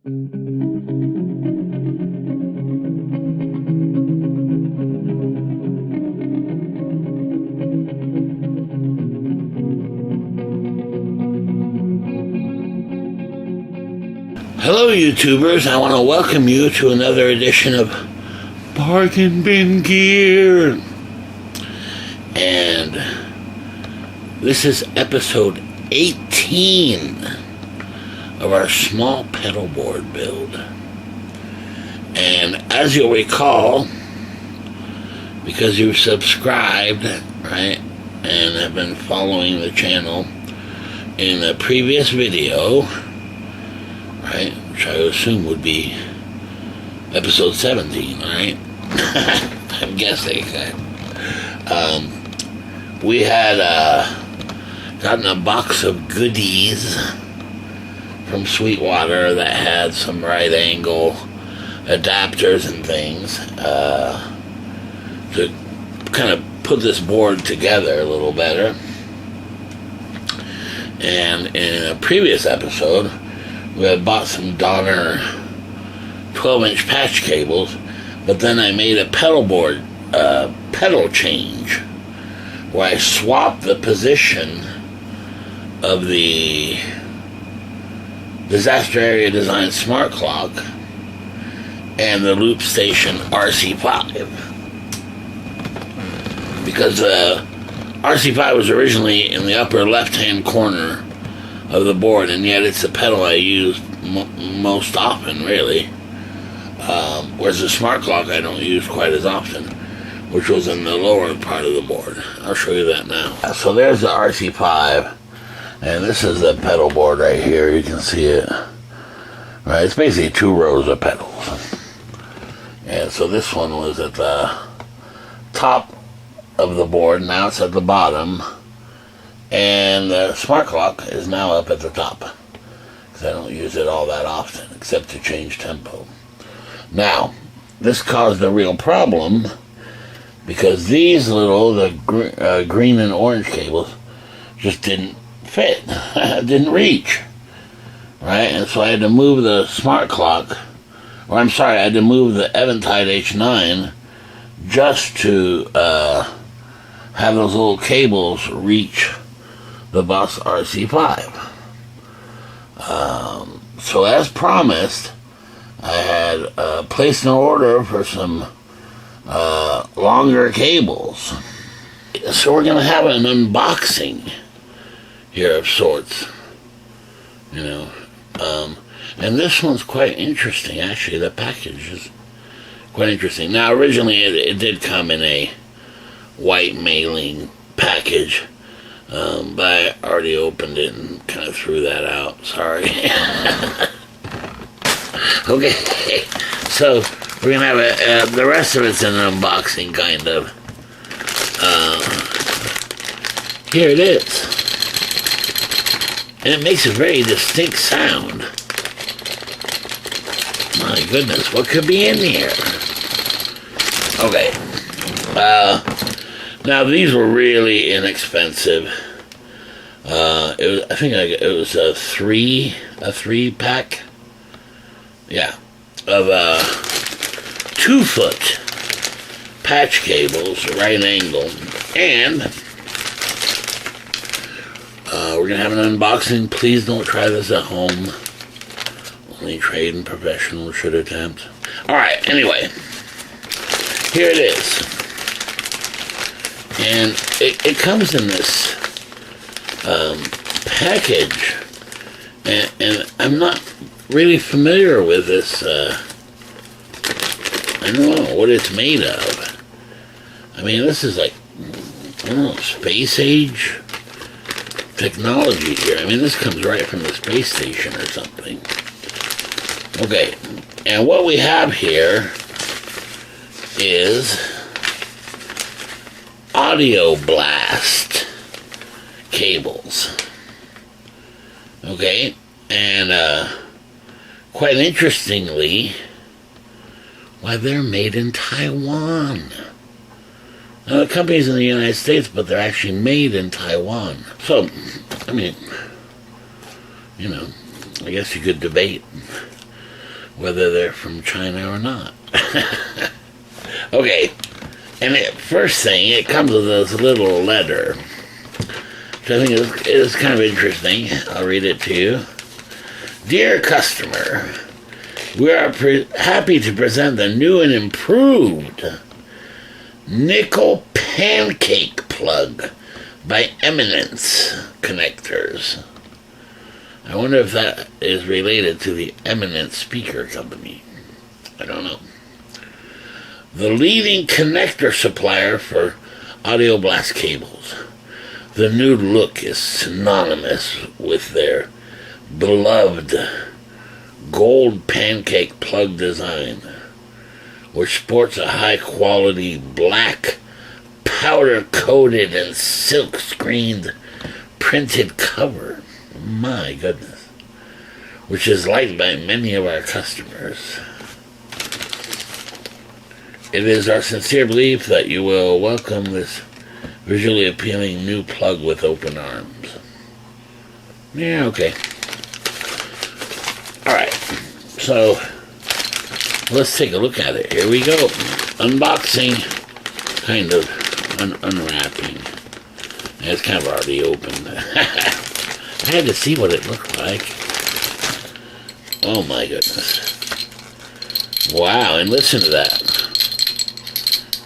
Hello YouTubers, I want to welcome you to another edition of Bargain Bin Gear. And this is episode 18 of our small pedal board build. And as you'll recall, because you've subscribed, right, and have been following the channel, in the previous video, right, which I assume would be episode 17, right? I'm guessing. We had gotten a box of goodies from Sweetwater that had some right angle adapters and things to kind of put this board together a little better. And in a previous episode, we had bought some Donner 12-inch patch cables, but then I made a pedal board pedal change where I swapped the position of the Disaster Area Design Smart Clock and the Loop Station RC5, because RC5 was originally in the upper left-hand corner of the board, and yet it's the pedal I use most often, really. Whereas the smart clock I don't use quite as often, which was in the lower part of the board. I'll show you that now. So there's the RC5, and this is the pedal board right here. You can see it. Right, it's basically 2 rows of pedals. And so this one was at the top of the board. Now it's at the bottom. And the smart clock is now up at the top, because I don't use it all that often, except to change tempo. Now, this caused a real problem, because these the green and orange cables, just didn't fit, didn't reach, right? And so I had to move the smart clock, or I'm sorry, I had to move the Eventide H9 just to have those little cables reach the Boss RC5. So as promised, I had placed an order for some longer cables. So we're going to have an unboxing here of sorts, you know. And this one's quite interesting, actually. The package is quite interesting. Now, originally it did come in a white mailing package, but I already opened it and kind of threw that out. Sorry. Okay, so we're going to have the rest of it's an unboxing, kind of. Here it is. And it makes a very distinct sound. My goodness, what could be in here? Okay. Now, these were really inexpensive. I think it was a three pack, yeah, of 2-foot patch cables, right angle, and we're gonna have an unboxing. Please don't try this at home. Only trained professionals should attempt. All right. Anyway, here it is, and it comes in this package, and I'm not really familiar with this. I don't know what it's made of. I mean, this is like, I don't know, space age technology here. I mean, this comes right from the space station or something. Okay, and what we have here is audio blast cables. Okay, and quite interestingly, why, they're made in Taiwan. Now, the company's in the United States, but they're actually made in Taiwan. So, I mean, you know, I guess you could debate whether they're from China or not. Okay, and the first thing, it comes with this little letter, which I think is kind of interesting. I'll read it to you. Dear customer, we are happy to present the new and improved nickel Pancake plug by Eminence Connectors. I wonder if that is related to the Eminence Speaker Company. I don't know. The leading connector supplier for audio blast cables. The new look is synonymous with their beloved gold Pancake plug design, which sports a high-quality black, powder-coated and silk-screened printed cover. My goodness. Which is liked by many of our customers. It is our sincere belief that you will welcome this visually appealing new plug with open arms. Yeah, okay. Alright, so let's take a look at it. Here we go. Unboxing, kind of unwrapping. It's kind of already opened. I had to see what it looked like. Oh my goodness. Wow, and listen to that.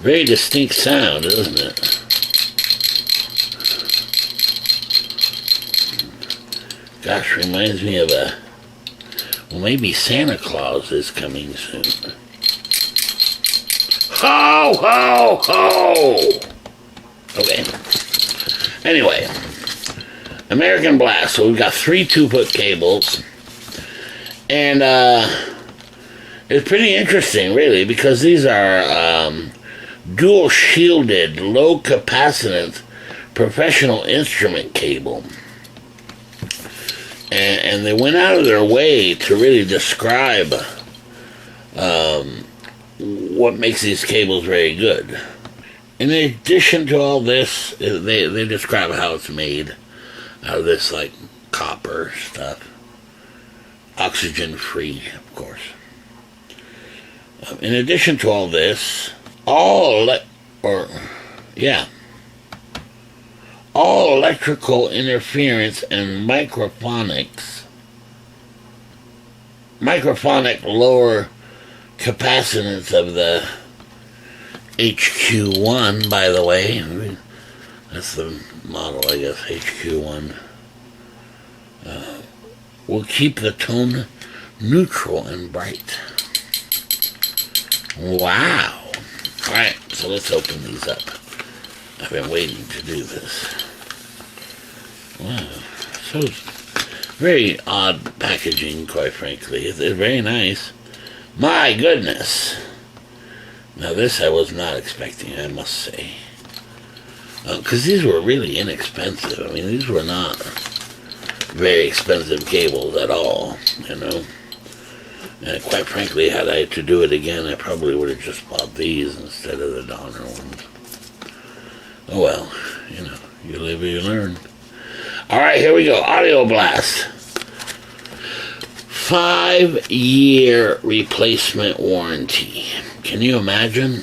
Very distinct sound, isn't it? Gosh, reminds me of well, maybe Santa Claus is coming soon. Ho, ho, ho! Okay. Anyway, American Blast. So we've got 3 2-foot cables. And it's pretty interesting, really, because these are dual shielded, low capacitance professional instrument cable. And they went out of their way to really describe what makes these cables very good. In addition to all this, they describe how it's made out of this, like, copper stuff. Oxygen free, of course. In addition to all this, all electrical interference and microphonic lower capacitance of the HQ1, by the way. That's the model, I guess, HQ1. Will keep the tone neutral and bright. Wow. Alright, so let's open these up. I've been waiting to do this. Wow. So very odd packaging, quite frankly. It's very nice. My goodness. Now this I was not expecting, I must say. Because these were really inexpensive. I mean, these were not very expensive cables at all, you know. And quite frankly, had I to do it again, I probably would have just bought these instead of the Donner ones. Oh well, you know, you live or you learn. Alright, here we go. Audio Blast. 5-year replacement warranty. Can you imagine?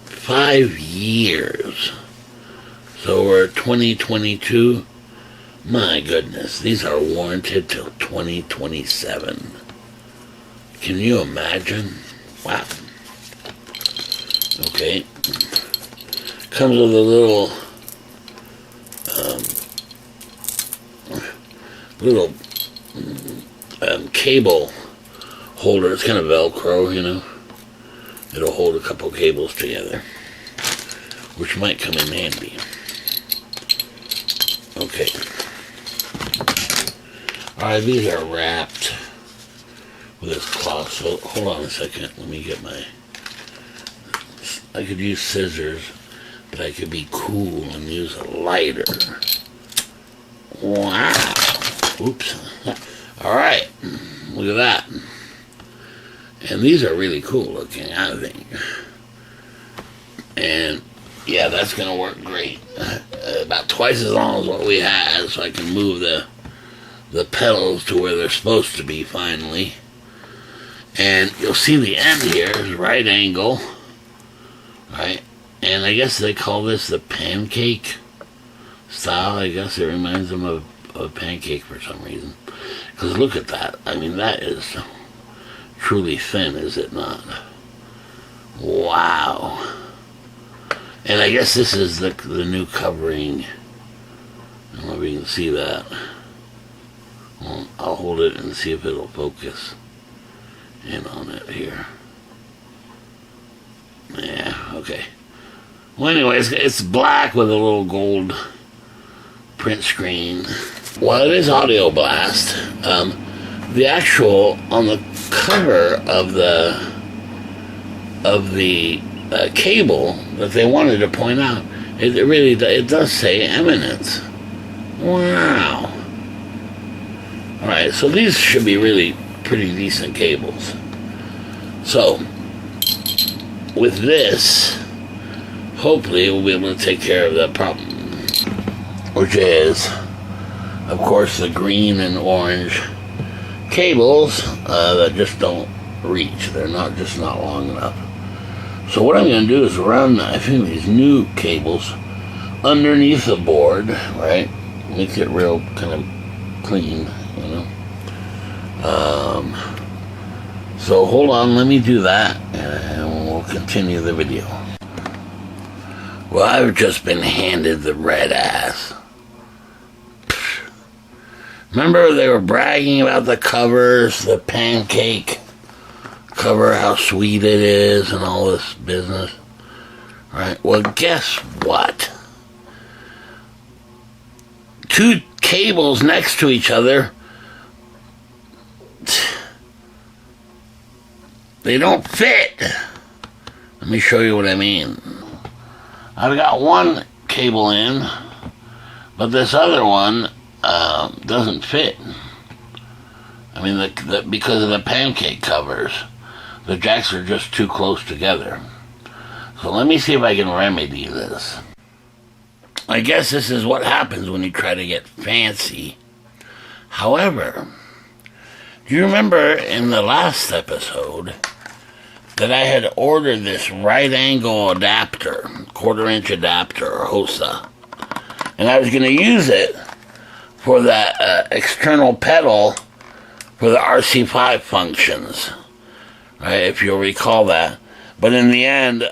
5 years. So we're 2022. My goodness, these are warranted till 2027. Can you imagine? Wow. Okay. Comes with a little cable holder. It's kind of Velcro, you know. It'll hold a couple cables together, which might come in handy. Okay. Alright, these are wrapped with this cloth, so hold on a second. Let me get my... I could use scissors, but I could be cool and use a lighter. Wow. Oops. Alright, look at that. And these are really cool looking, I think. And yeah, that's going to work great. About twice as long as what we had, so I can move the the pedals to where they're supposed to be finally. And you'll see the end here is right angle, right? And I guess they call this the Pancake style. I guess it reminds them of a pancake for some reason. Because look at that. I mean, that is truly thin, is it not? Wow. And I guess this is the new covering. I don't know if you can see that. Well, I'll hold it and see if it'll focus in on it here. Yeah, okay. Well, anyway, it's black with a little gold print screen. Well, it is Audio Blast. The actual, on the cover of the cable that they wanted to point out, it does say Eminence. Wow. Alright, so these should be really pretty decent cables. So, with this, hopefully we'll be able to take care of that problem, which is, of course, the green and orange cables that just don't reach. They're just not long enough. So what I'm going to do is run, I think, these new cables underneath the board, right? Makes it real kind of clean, you know. So hold on, let me do that, and we'll continue the video. Well, I've just been handed the red ass. Remember they were bragging about the covers, the Pancake cover, how sweet it is, and all this business, right? Well, guess what? Two cables next to each other, they don't fit. Let me show you what I mean. I've got one cable in, but this other one doesn't fit. I mean, because of the Pancake covers, the jacks are just too close together. So let me see if I can remedy this. I guess this is what happens when you try to get fancy. However, do you remember in the last episode that I had ordered this right angle adapter, 1/4-inch adapter, or HOSA, and I was going to use it for that external pedal for the RC5 functions, right, if you'll recall that. But in the end,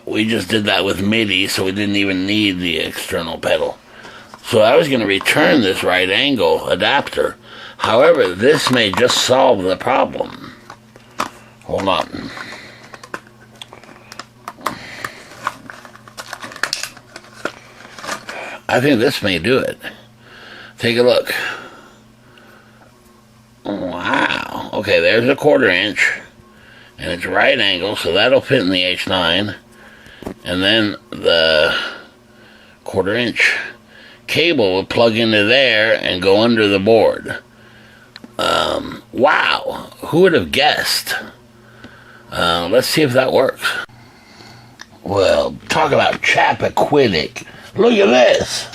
we just did that with MIDI, so we didn't even need the external pedal. So I was going to return this right angle adapter. However, this may just solve the problem. Hold on. I think this may do it. Take a look. Wow. Okay, there's a 1/4-inch. And it's right angle, so that'll fit in the H9. And then the 1/4-inch cable will plug into there and go under the board. Wow. Who would have guessed? Let's see if that works. Well, talk about Chappaquiddick. Look at this.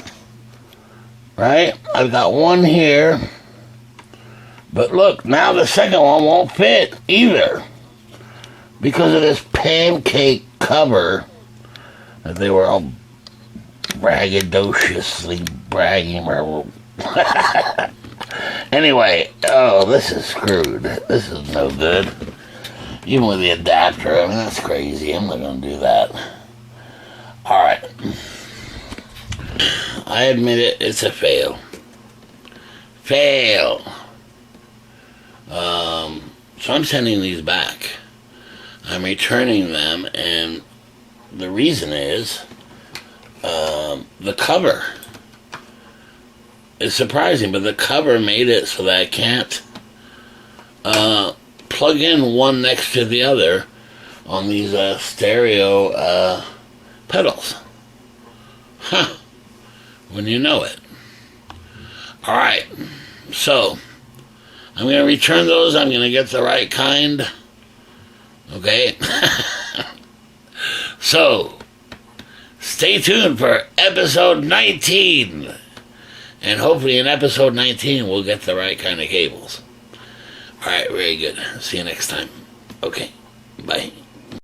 Right? I've got one here. But look, now the second one won't fit either, because of this Pancake cover that they were all braggadociously bragging. Anyway, oh, this is screwed. This is no good. Even with the adapter, I mean, that's crazy. I'm not going to do that. Alright. I admit it, it's a fail. Fail. So I'm sending these back. I'm returning them, and the reason is the cover. It's surprising, but the cover made it so that I can't plug in one next to the other on these stereo pedals. Huh. When you know it. Alright, so I'm going to return those. I'm going to get the right kind. Okay? So, stay tuned for episode 19. And hopefully in episode 19 we'll get the right kind of cables. Alright, very good. See you next time. Okay, bye.